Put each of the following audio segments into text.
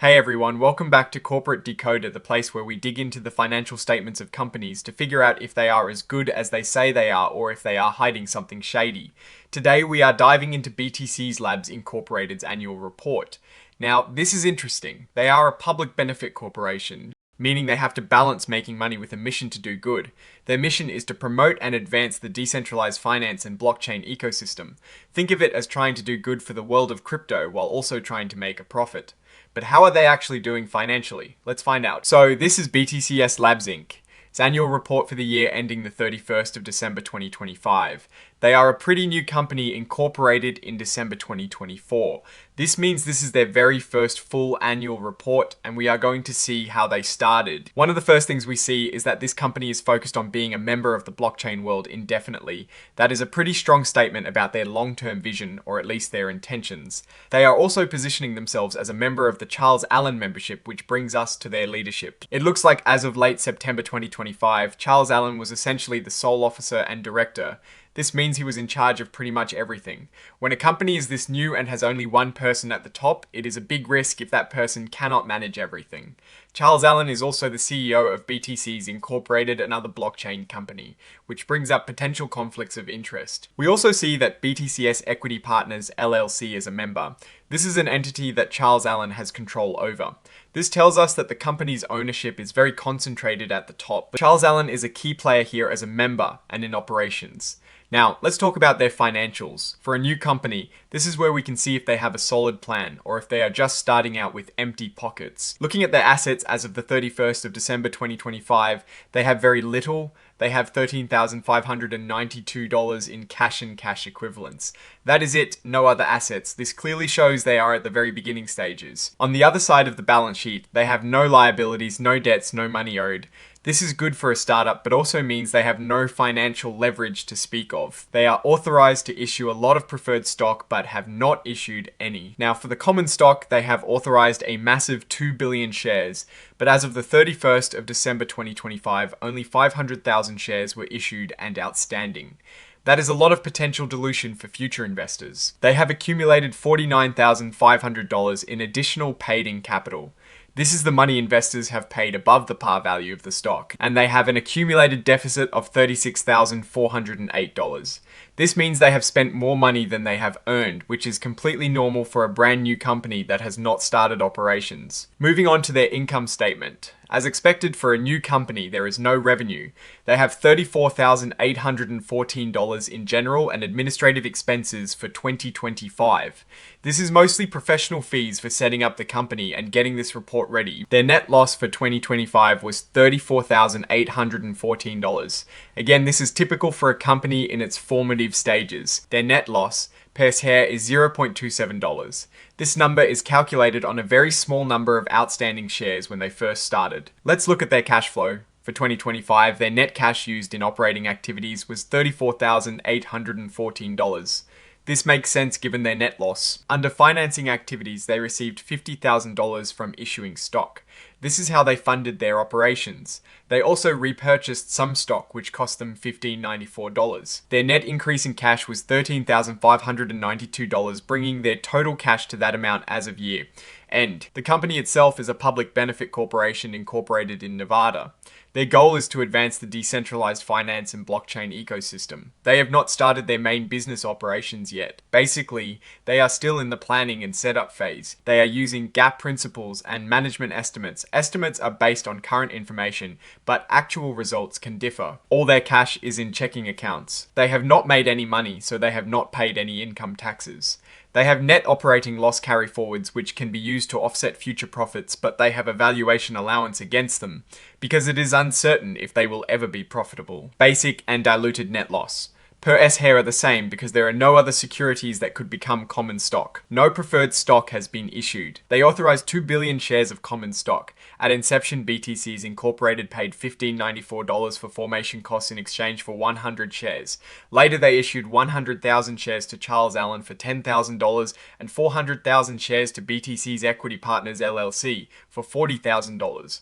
Hey everyone, welcome back to Corporate Decoder, the place where we dig into the financial statements of companies to figure out if they are as good as they say they are or if they are hiding something shady. Today we are diving into BTCS Labs Incorporated's annual report. Now, this is interesting. They are a public benefit corporation, meaning they have to balance making money with a mission to do good. Their mission is to promote and advance the decentralized finance and blockchain ecosystem. Think of it as trying to do good for the world of crypto while also trying to make a profit. But how are they actually doing financially? Let's find out. So this is BTCS Labs Inc. Its annual report for the year ending the 31st of December 2025. They are a pretty new company incorporated in December 2024. This means this is their very first full annual report, and we are going to see how they started. One of the first things we see is that this company is focused on being a member of the blockchain world indefinitely. That is a pretty strong statement about their long-term vision, or at least their intentions. They are also positioning themselves as a member of the Charles Allen membership, which brings us to their leadership. It looks like as of late September 2025, Charles Allen was essentially the sole officer and director. This means he was in charge of pretty much everything. When a company is this new and has only one person at the top, it is a big risk if that person cannot manage everything. Charles Allen is also the CEO of BTCs Incorporated, another blockchain company, which brings up potential conflicts of interest. We also see that BTCS Equity Partners LLC is a member. This is an entity that Charles Allen has control over. This tells us that the company's ownership is very concentrated at the top, but Charles Allen is a key player here as a member and in operations. Now, let's talk about their financials. For a new company, this is where we can see if they have a solid plan or if they are just starting out with empty pockets. Looking at their assets as of the 31st of December 2025, they have very little. They have $13,592 in cash and cash equivalents. That is it, no other assets. This clearly shows they are at the very beginning stages. On the other side of the balance sheet, they have no liabilities, no debts, no money owed. This is good for a startup, but also means they have no financial leverage to speak of. They are authorized to issue a lot of preferred stock, but have not issued any. Now, for the common stock, they have authorized a massive 2 billion shares, but as of the 31st of December 2025, only 500,000 shares were issued and outstanding. That is a lot of potential dilution for future investors. They have accumulated $49,500 in additional paid-in capital. This is the money investors have paid above the par value of the stock, and they have an accumulated deficit of $36,408. This means they have spent more money than they have earned, which is completely normal for a brand new company that has not started operations. Moving on to their income statement. As expected for a new company, there is no revenue. They have $34,814 in general and administrative expenses for 2025. This is mostly professional fees for setting up the company and getting this report ready. Their net loss for 2025 was $34,814. Again, this is typical for a company in its formative stages. Their net loss per share is $0.27. This number is calculated on a very small number of outstanding shares when they first started. Let's look at their cash flow. For 2025, their net cash used in operating activities was $34,814. This makes sense given their net loss. Under financing activities, they received $50,000 from issuing stock. This is how they funded their operations. They also repurchased some stock, which cost them $1594. Their net increase in cash was $13,592, bringing their total cash to that amount as of year end. The company itself is a public benefit corporation incorporated in Nevada. Their goal is to advance the decentralized finance and blockchain ecosystem. They have not started their main business operations yet. Basically, they are still in the planning and setup phase. They are using GAAP principles and management estimates. Estimates are based on current information, but actual results can differ. All their cash is in checking accounts. They have not made any money, so they have not paid any income taxes. They have net operating loss carryforwards which can be used to offset future profits, but they have a valuation allowance against them because it is uncertain if they will ever be profitable. Basic and diluted net loss per share are the same because there are no other securities that could become common stock. No preferred stock has been issued. They authorized 2 billion shares of common stock. At inception, BTCs Incorporated paid $1594 for formation costs in exchange for 100 shares. Later, they issued 100,000 shares to Charles Allen for $10,000 and 400,000 shares to BTCs Equity Partners LLC for $40,000.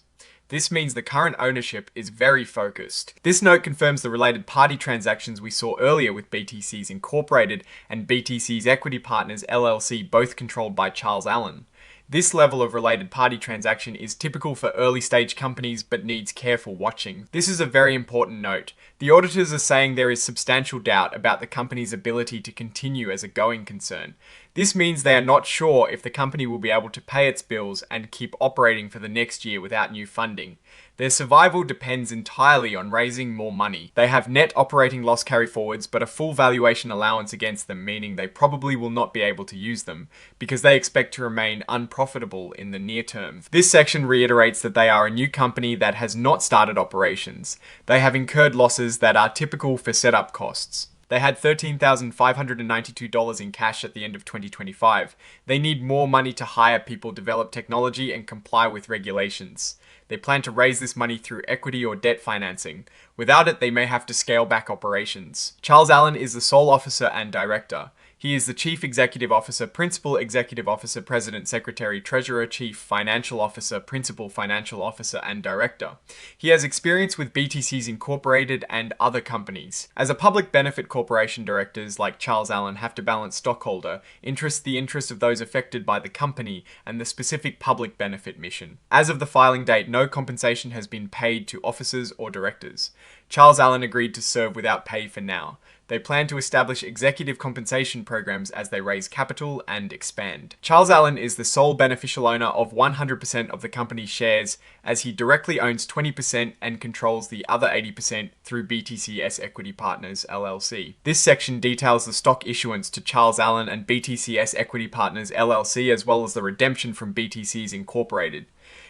This means the current ownership is very focused. This note confirms the related party transactions we saw earlier with BTCs Incorporated and BTCs Equity Partners LLC, both controlled by Charles Allen. This level of related party transaction is typical for early stage companies but needs careful watching. This is a very important note. The auditors are saying there is substantial doubt about the company's ability to continue as a going concern. This means they are not sure if the company will be able to pay its bills and keep operating for the next year without new funding. Their survival depends entirely on raising more money. They have net operating loss carryforwards but a full valuation allowance against them, meaning they probably will not be able to use them because they expect to remain unprofitable in the near term. This section reiterates that they are a new company that has not started operations. They have incurred losses that are typical for setup costs. They had $13,592 in cash at the end of 2025. They need more money to hire people, develop technology, and comply with regulations. They plan to raise this money through equity or debt financing. Without it, they may have to scale back operations. Charles Allen is the sole officer and director. He is the Chief Executive Officer, Principal Executive Officer, President, Secretary, Treasurer, Chief Financial Officer, Principal Financial Officer, and Director. He has experience with BTCs Incorporated and other companies. As a public benefit corporation, directors like Charles Allen have to balance stockholder interest, the interest of those affected by the company, and the specific public benefit mission. As of the filing date, no compensation has been paid to officers or directors. Charles Allen agreed to serve without pay for now. They plan to establish executive compensation programs as they raise capital and expand. Charles Allen is the sole beneficial owner of 100% of the company's shares, as he directly owns 20% and controls the other 80% through BTCS Equity Partners, LLC. This section details the stock issuance to Charles Allen and BTCS Equity Partners, LLC, as well as the redemption from BTCs Incorporated.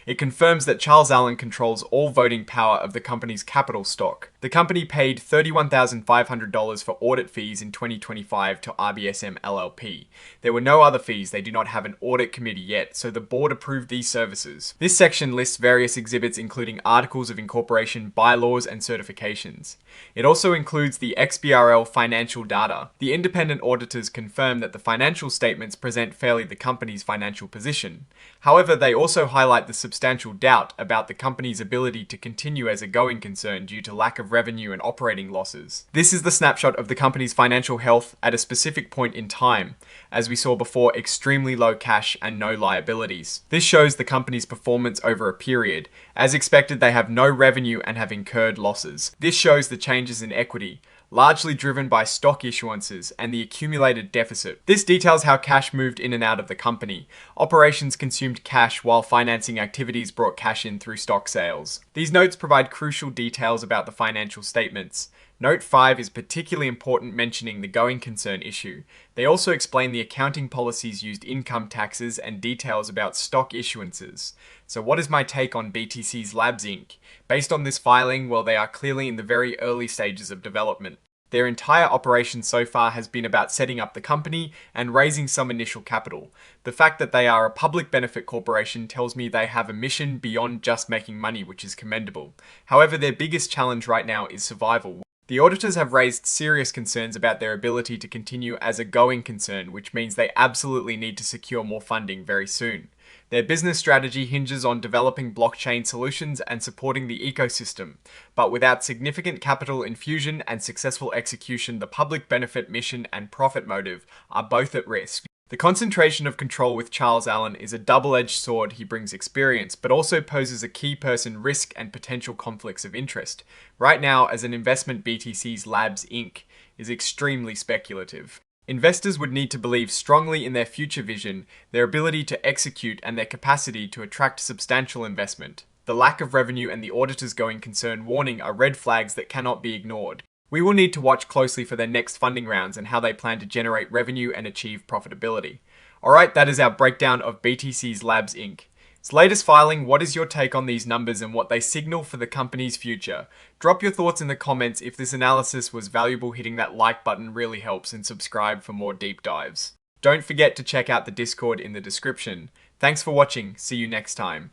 It confirms that Charles Allen controls all voting power of the company's capital stock. The company paid $31,500 for audit fees in 2025 to RBSM LLP. There were no other fees. They do not have an audit committee yet, so the board approved these services. This section lists various exhibits including articles of incorporation, bylaws, and certifications. It also includes the XBRL financial data. The independent auditors confirm that the financial statements present fairly the company's financial position. However, they also highlight the substantial doubt about the company's ability to continue as a going concern due to lack of revenue and operating losses. This is the snapshot of the company's financial health at a specific point in time. As we saw before, extremely low cash and no liabilities. This shows the company's performance over a period. As expected, they have no revenue and have incurred losses. This shows the changes in equity, largely driven by stock issuances and the accumulated deficit. This details how cash moved in and out of the company. Operations consumed cash while financing activities brought cash in through stock sales. These notes provide crucial details about the financial statements. Note 5 is particularly important, mentioning the going concern issue. They also explain the accounting policies used, income taxes, and details about stock issuances. So what is my take on BTC's Labs Inc? Based on this filing, well, they are clearly in the very early stages of development. Their entire operation so far has been about setting up the company and raising some initial capital. The fact that they are a public benefit corporation tells me they have a mission beyond just making money, which is commendable. However, their biggest challenge right now is survival. The auditors have raised serious concerns about their ability to continue as a going concern, which means they absolutely need to secure more funding very soon. Their business strategy hinges on developing blockchain solutions and supporting the ecosystem, but without significant capital infusion and successful execution, the public benefit mission and profit motive are both at risk. The concentration of control with Charles Allen is a double-edged sword. He brings experience, but also poses a key person risk and potential conflicts of interest. Right now, as an investment, BTC's Labs Inc. is extremely speculative. Investors would need to believe strongly in their future vision, their ability to execute, and their capacity to attract substantial investment. The lack of revenue and the auditor's going concern warning are red flags that cannot be ignored. We will need to watch closely for their next funding rounds and how they plan to generate revenue and achieve profitability. Alright, that is our breakdown of BTC's Labs Inc. Its latest filing, what is your take on these numbers and what they signal for the company's future? Drop your thoughts in the comments. If this analysis was valuable, hitting that like button really helps, and subscribe for more deep dives. Don't forget to check out the Discord in the description. Thanks for watching, see you next time.